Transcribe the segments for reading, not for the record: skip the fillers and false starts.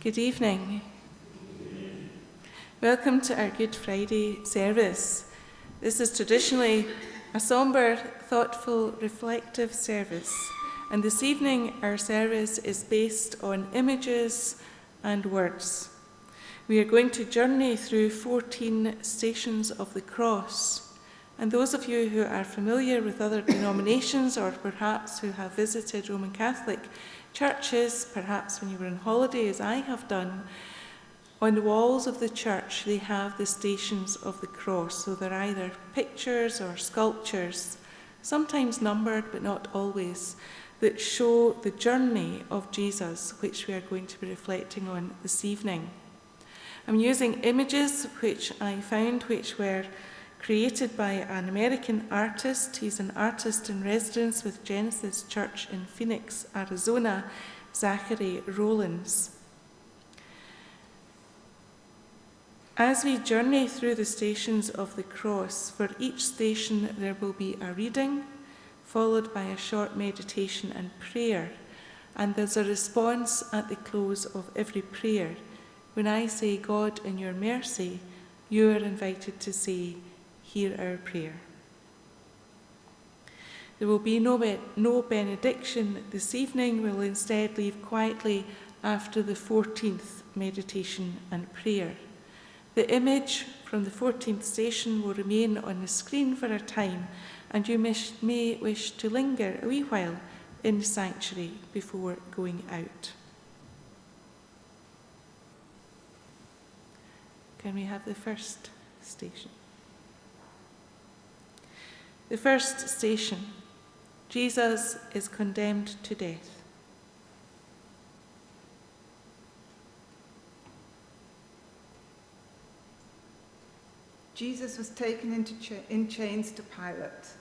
Good evening. Welcome to our Good Friday service. This is traditionally a sombre, thoughtful, reflective service, and this evening our service is based on images and words. We are going to journey through 14 stations of the cross, and those of you who are familiar with other denominations or perhaps who have visited Roman Catholic churches, perhaps when you were on holiday as I have done, on the walls of the church they have the stations of the cross. So they're either pictures or sculptures, sometimes numbered but not always, that show the journey of Jesus, which we are going to be reflecting on this evening. I'm using images which I found which were created by an American artist. He's an artist in residence with Genesis Church in Phoenix, Arizona, Zachary Rollins. As we journey through the stations of the cross, for each station there will be a reading, followed by a short meditation and prayer, and there's a response at the close of every prayer. When I say, "God, in your mercy," you are invited to say, "Hear our prayer." There will be no benediction this evening. We'll instead leave quietly after the 14th meditation and prayer. The image from the 14th station will remain on the screen for a time, and you may wish to linger a wee while in the sanctuary before going out. Can we have the first station? The first station, Jesus is condemned to death. Jesus was taken in chains to Pilate.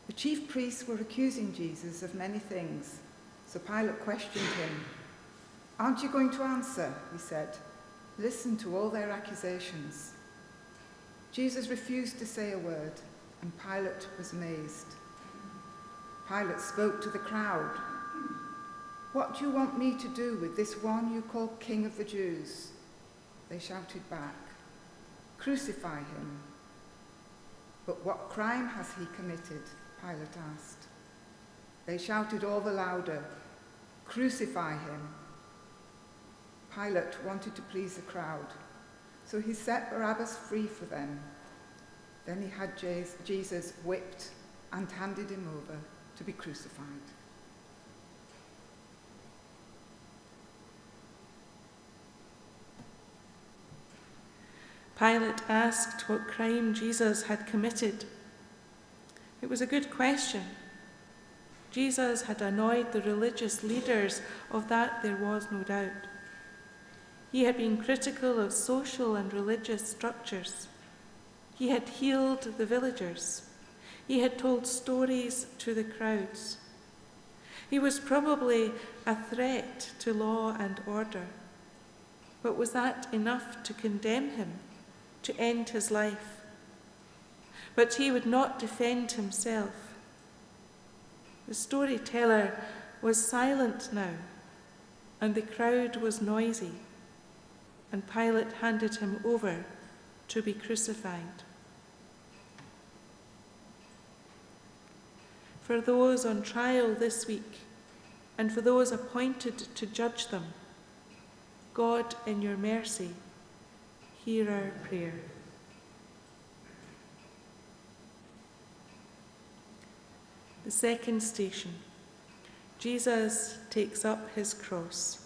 The chief priests were accusing Jesus of many things, so Pilate questioned him. "Aren't you going to answer?" he said. "Listen to all their accusations." Jesus refused to say a word, and Pilate was amazed. Pilate spoke to the crowd. "What do you want me to do with this one you call King of the Jews?" They shouted back, "Crucify him." "But what crime has he committed?" Pilate asked. They shouted all the louder, "Crucify him." Pilate wanted to please the crowd, so he set Barabbas free for them. Then he had Jesus whipped and handed him over to be crucified. Pilate asked what crime Jesus had committed. It was a good question. Jesus had annoyed the religious leaders, of that there was no doubt. He had been critical of social and religious structures. He had healed the villagers. He had told stories to the crowds. He was probably a threat to law and order. But was that enough to condemn him, to end his life? But he would not defend himself. The storyteller was silent now, and the crowd was noisy, and Pilate handed him over to be crucified. For those on trial this week, and for those appointed to judge them, God, in your mercy, hear our prayer. The second station, Jesus takes up his cross.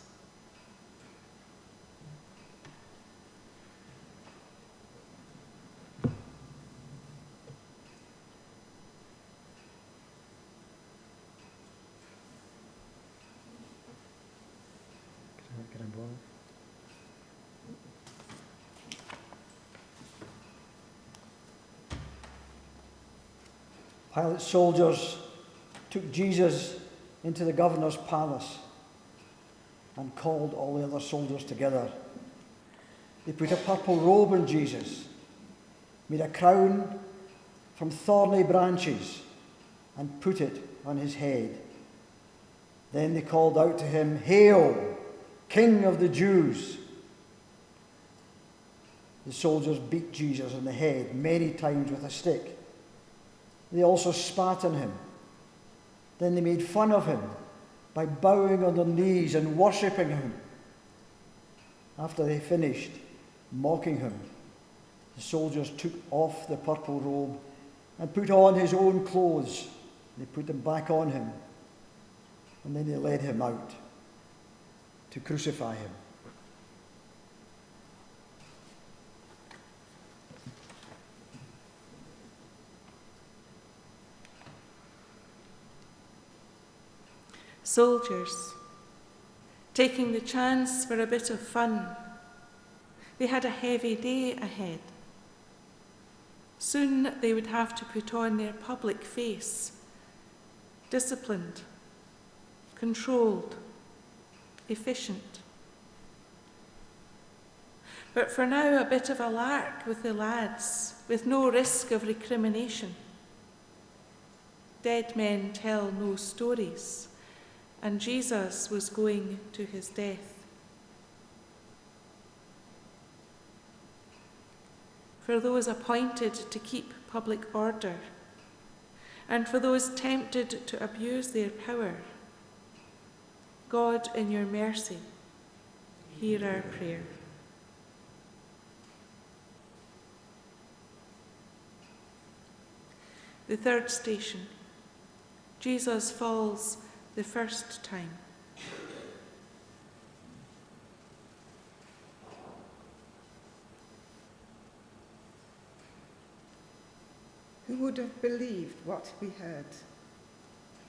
Get involved. Pilate's soldiers took Jesus into the governor's palace and called all the other soldiers together. They put a purple robe on Jesus, made a crown from thorny branches, and put it on his head. Then they called out to him, "Hail, King of the Jews!" The soldiers beat Jesus on the head many times with a stick. They also spat on him. Then they made fun of him by bowing on their knees and worshipping him. After they finished mocking him, the soldiers took off the purple robe and put on his own clothes. They put them back on him, and then they led him out to crucify him. Soldiers, taking the chance for a bit of fun. They had a heavy day ahead. Soon they would have to put on their public face, disciplined, controlled, efficient. But for now, a bit of a lark with the lads, with no risk of recrimination. Dead men tell no stories, and Jesus was going to his death. For those appointed to keep public order, and for those tempted to abuse their power, God, in your mercy, hear our prayer. The third station, Jesus falls the first time. Who would have believed what we heard?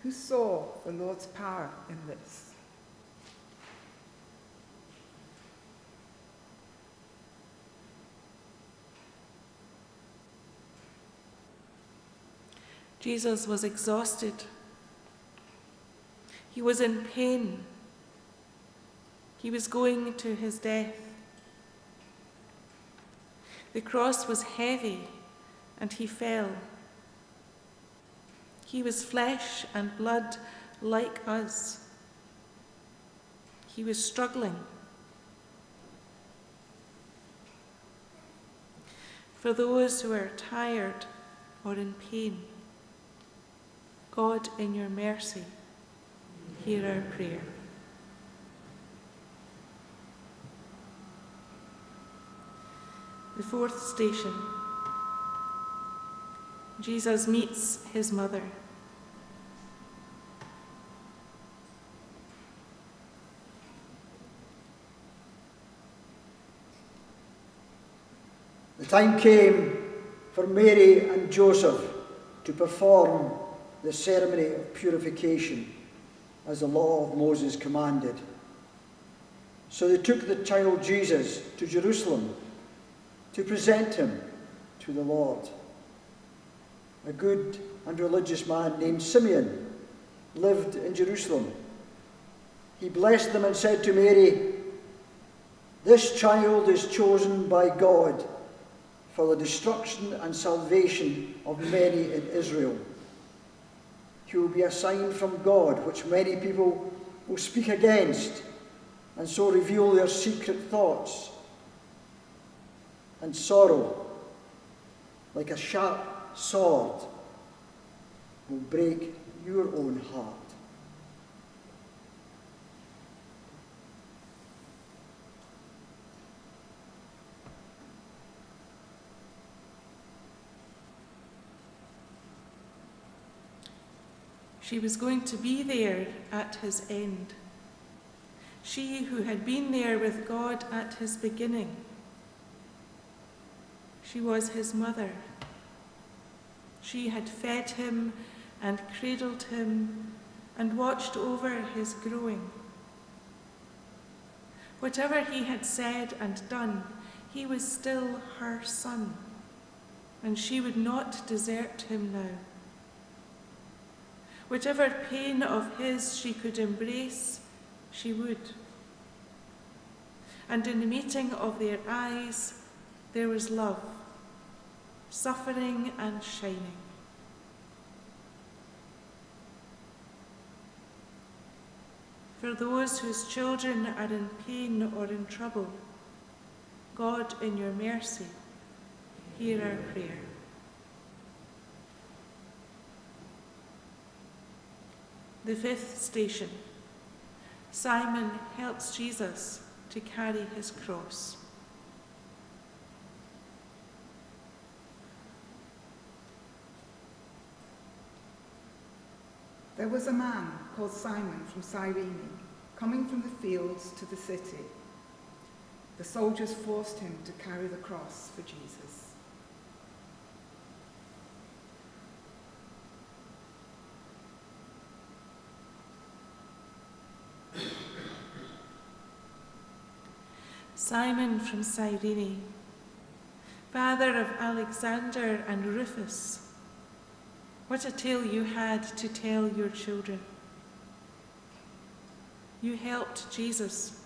Who saw the Lord's power in this? Jesus was exhausted. He was in pain. He was going to his death. The cross was heavy, and he fell. He was flesh and blood like us. He was struggling. For those who are tired or in pain, God, in your mercy, hear our prayer. The fourth station, Jesus meets his mother. The time came for Mary and Joseph to perform the ceremony of purification as the law of Moses commanded. So they took the child Jesus to Jerusalem to present him to the Lord. A good and religious man named Simeon lived in Jerusalem. He blessed them and said to Mary, "This child is chosen by God for the destruction and salvation of many in Israel. He will be a sign from God, which many people will speak against, and so reveal their secret thoughts. And sorrow, like a sharp sword, will break your own heart." She was going to be there at his end. She who had been there with God at his beginning. She was his mother. She had fed him and cradled him and watched over his growing. Whatever he had said and done, he was still her son, and she would not desert him now. Whatever pain of his she could embrace, she would. And in the meeting of their eyes, there was love, suffering and shining. For those whose children are in pain or in trouble, God, in your mercy, hear our prayer. The fifth station. Simon helps Jesus to carry his cross. There was a man called Simon from Cyrene, coming from the fields to the city. The soldiers forced him to carry the cross for Jesus. Simon from Cyrene, father of Alexander and Rufus, what a tale you had to tell your children. You helped Jesus.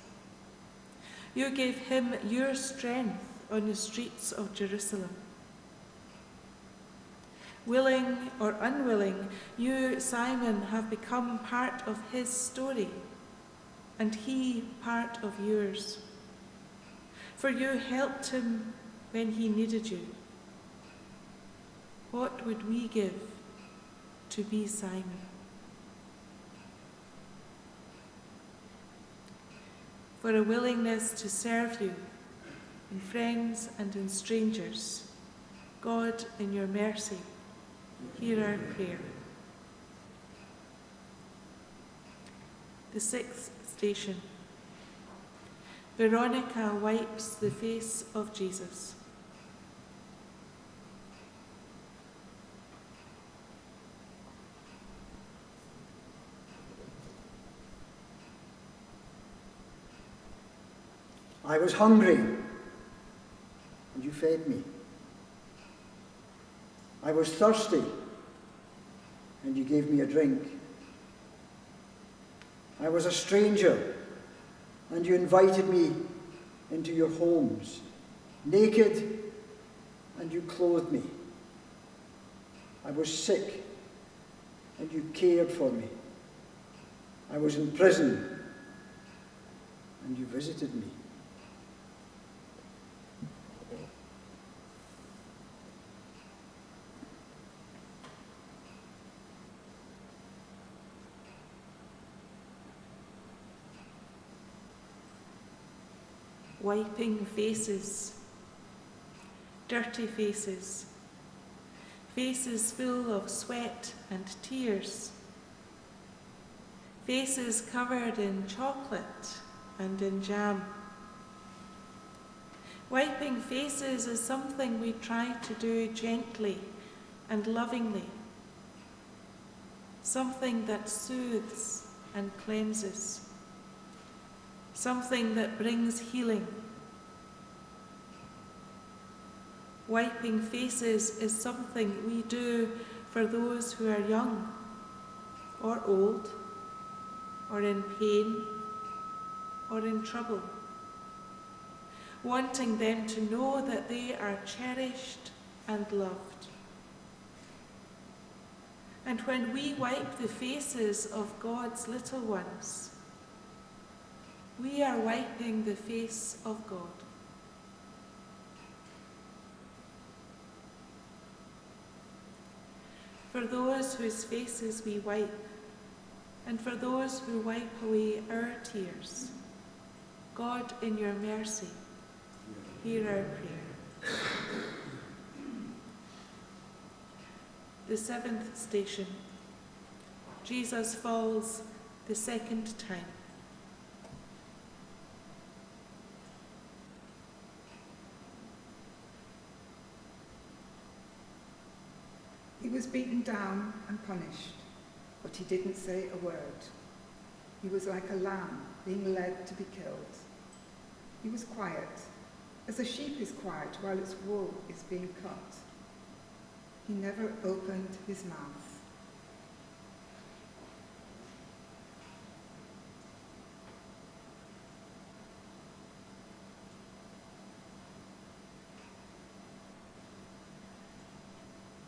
You gave him your strength on the streets of Jerusalem. Willing or unwilling, you, Simon, have become part of his story, and he part of yours. For you helped him when he needed you. What would we give to be Simon? For a willingness to serve you in friends and in strangers, God, in your mercy, hear our prayer. The sixth station. Veronica wipes the face of Jesus. I was hungry, and you fed me. I was thirsty, and you gave me a drink. I was a stranger, and you invited me into your homes. Naked, and you clothed me. I was sick, and you cared for me. I was in prison, and you visited me. Wiping faces, dirty faces, faces full of sweat and tears, faces covered in chocolate and in jam. Wiping faces is something we try to do gently and lovingly, something that soothes and cleanses, something that brings healing. Wiping faces is something we do for those who are young or old or in pain or in trouble, wanting them to know that they are cherished and loved. And when we wipe the faces of God's little ones, we are wiping the face of God. For those whose faces we wipe, and for those who wipe away our tears, God, in your mercy, hear our prayer. The seventh station. Jesus falls the second time. He was beaten down and punished, but he didn't say a word. He was like a lamb being led to be killed. He was quiet, as a sheep is quiet while its wool is being cut. He never opened his mouth.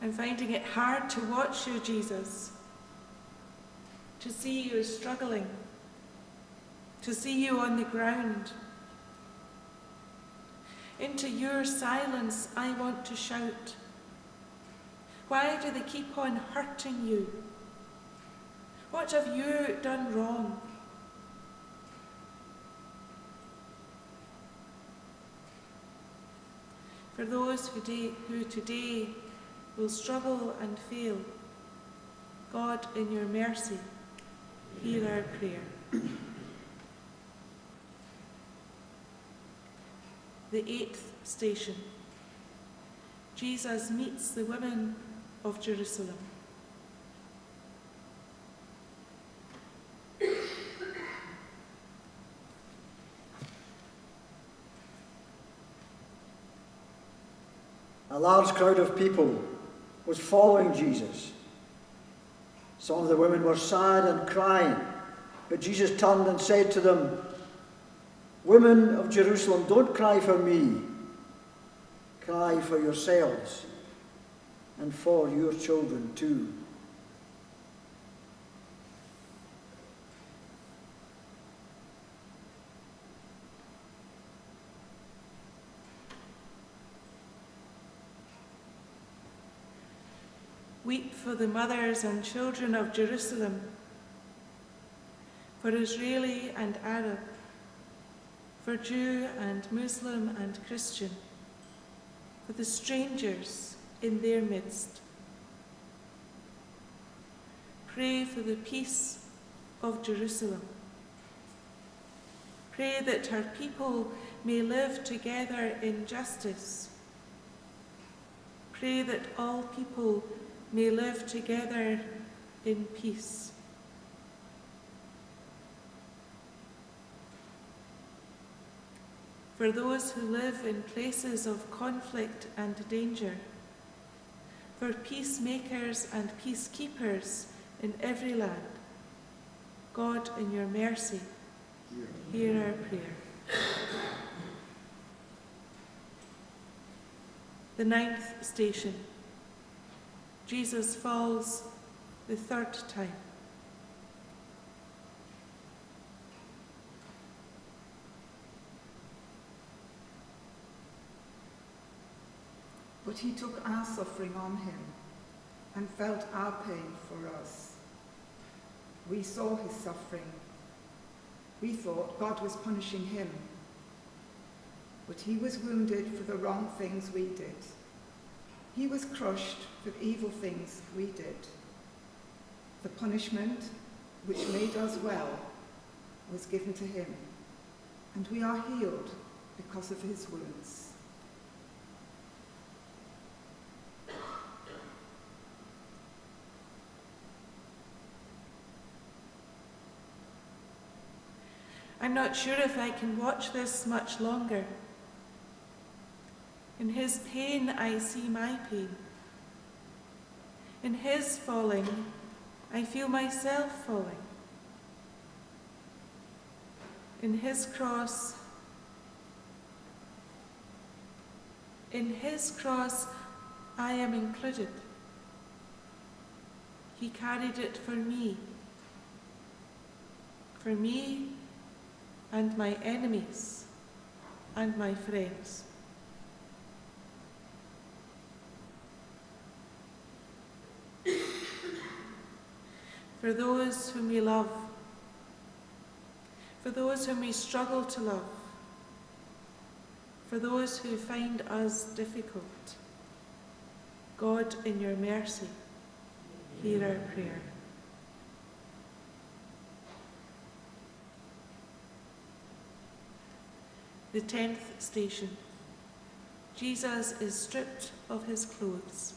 I'm finding it hard to watch you, Jesus, to see you struggling, to see you on the ground. Into your silence I want to shout. Why do they keep on hurting you? What have you done wrong? For those who today will struggle and fail, God, in your mercy, hear our prayer. The 8th station. Jesus meets the women of Jerusalem. A large crowd of people was following Jesus. Some of the women were sad and crying, but Jesus turned and said to them, "Women of Jerusalem, don't cry for me. Cry for yourselves and for your children too." Weep for the mothers and children of Jerusalem, for Israeli and Arab, for Jew and Muslim and Christian, for the strangers in their midst. Pray for the peace of Jerusalem. Pray that her people may live together in justice. Pray that all people may live together in peace. For those who live in places of conflict and danger, for peacemakers and peacekeepers in every land, God, in your mercy, hear our prayer. The 9th station. Jesus falls the 3rd time. But he took our suffering on him and felt our pain for us. We saw his suffering. We thought God was punishing him. But he was wounded for the wrong things we did. He was crushed for the evil things we did. The punishment which made us well was given to him, and we are healed because of his wounds. I'm not sure if I can watch this much longer. In his pain, I see my pain. In his falling, I feel myself falling. In his cross, I am included. He carried it for me and my enemies and my friends. For those whom we love, for those whom we struggle to love, for those who find us difficult, God, in your mercy, hear our prayer. The 10th station. Jesus is stripped of his clothes.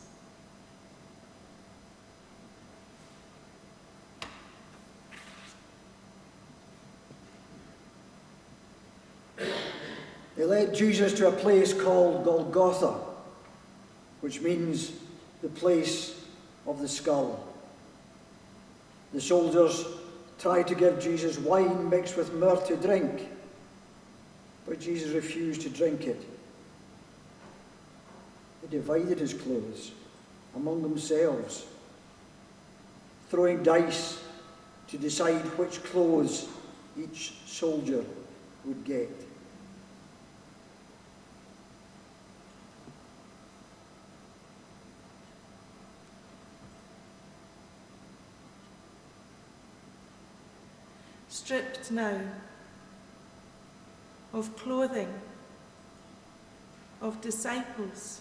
They led Jesus to a place called Golgotha, which means the place of the skull. The soldiers tried to give Jesus wine mixed with myrrh to drink, but Jesus refused to drink it. They divided his clothes among themselves, throwing dice to decide which clothes each soldier would get. Stripped now of clothing, of disciples,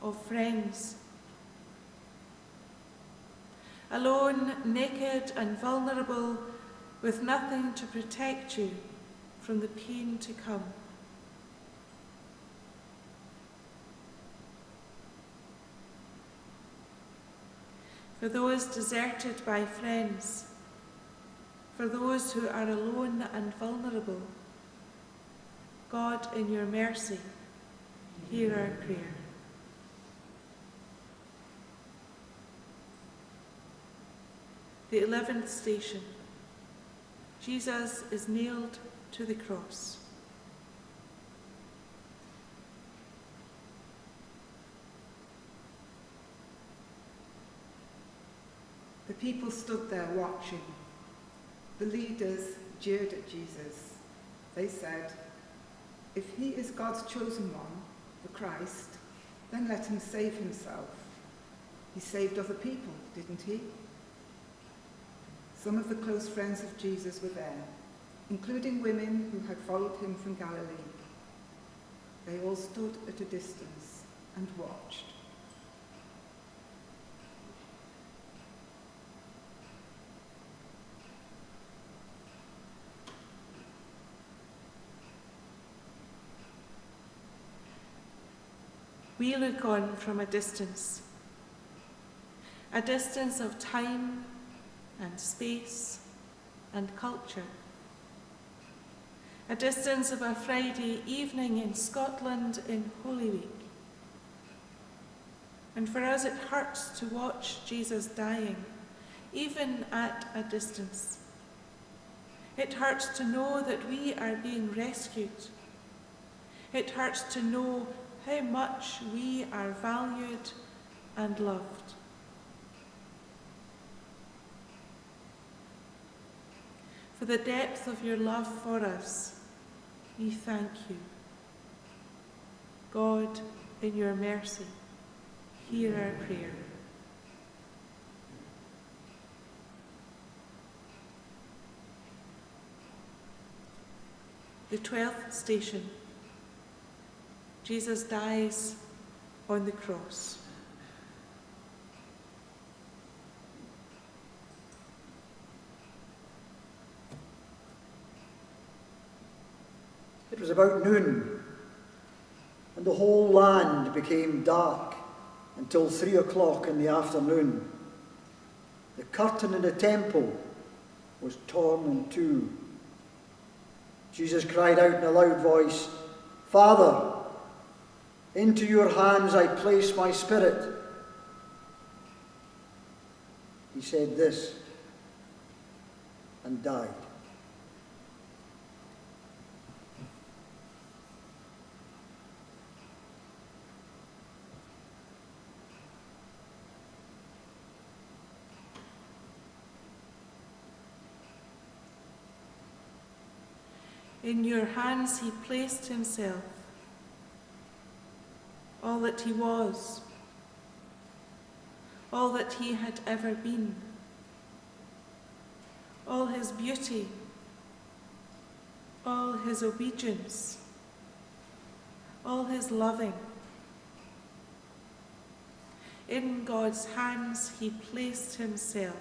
of friends. Alone, naked and vulnerable, with nothing to protect you from the pain to come. For those deserted by friends, for those who are alone and vulnerable, God, in your mercy, hear our prayer. The 11th station. Jesus is nailed to the cross. The people stood there watching. The leaders jeered at Jesus. They said, "If he is God's chosen one, the Christ, then let him save himself. He saved other people, didn't he?" Some of the close friends of Jesus were there, including women who had followed him from Galilee. They all stood at a distance and watched. We look on from a distance of time and space and culture, a distance of a Friday evening in Scotland in Holy Week. And for us it hurts to watch Jesus dying, even at a distance. It hurts to know that we are being rescued. It hurts to know how much we are valued and loved. For the depth of your love for us, we thank you. God, in your mercy, hear our prayer. The 12th station. Jesus dies on the cross. It was about noon, and the whole land became dark until 3 o'clock in the afternoon. The curtain in the temple was torn in two. Jesus cried out in a loud voice, "Father, into your hands I place my spirit." He said this and died. In your hands he placed himself, all that he was, all that he had ever been, all his beauty, all his obedience, all his loving. In God's hands he placed himself.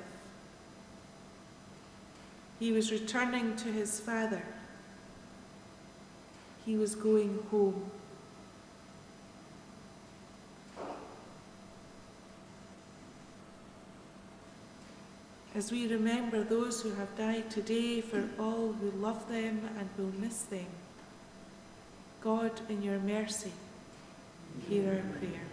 He was returning to his Father. He was going home. As we remember those who have died today, for all who love them and will miss them, God, in your mercy, hear our prayer.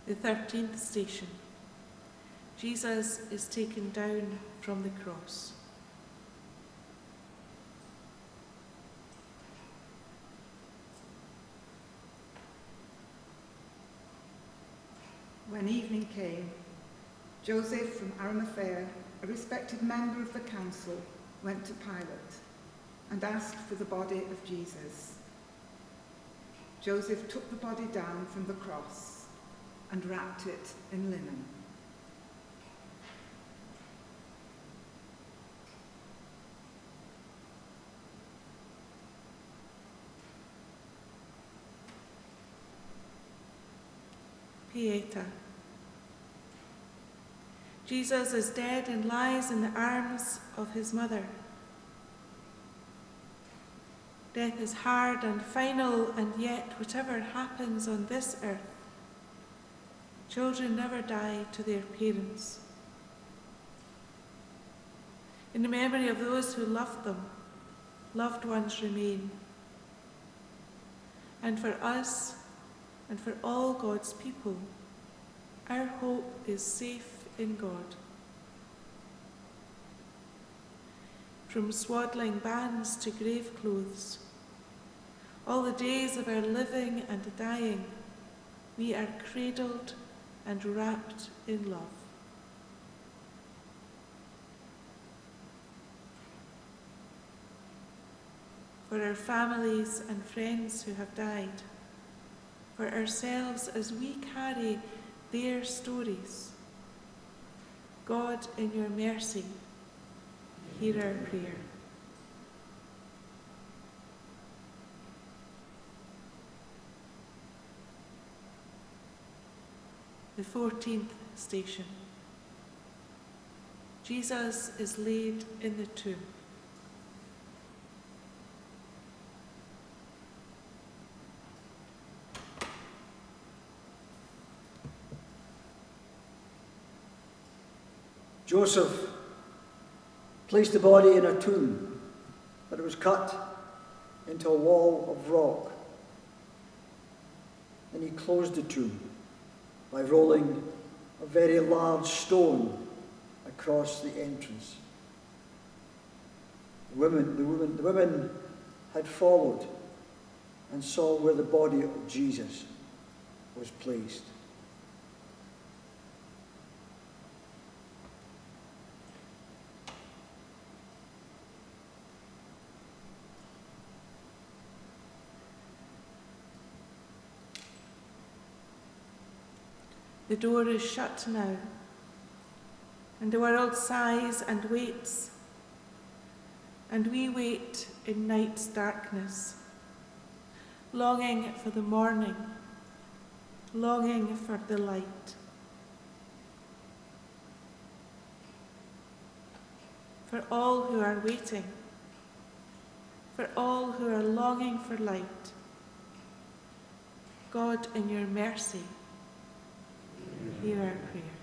The 13th station. Jesus is taken down from the cross. When evening came, Joseph from Arimathea, a respected member of the council, went to Pilate and asked for the body of Jesus. Joseph took the body down from the cross and wrapped it in linen. Pieta. Jesus is dead and lies in the arms of his mother. Death is hard and final, and yet whatever happens on this earth, children never die to their parents. In the memory of those who loved them, loved ones remain. And for us, and for all God's people, our hope is safe in God. From swaddling bands to grave clothes, all the days of our living and dying, we are cradled and wrapped in love. For our families and friends who have died, for ourselves as we carry their stories, God, in your mercy, hear our prayer. The 14th station. Jesus is laid in the tomb. Joseph placed the body in a tomb that was cut into a wall of rock. Then he closed the tomb by rolling a very large stone across the entrance. The women had followed and saw where the body of Jesus was placed. The door is shut now, and the world sighs and waits, and we wait in night's darkness, longing for the morning, longing for the light. For all who are waiting, for all who are longing for light, God, in your mercy, hear our prayer.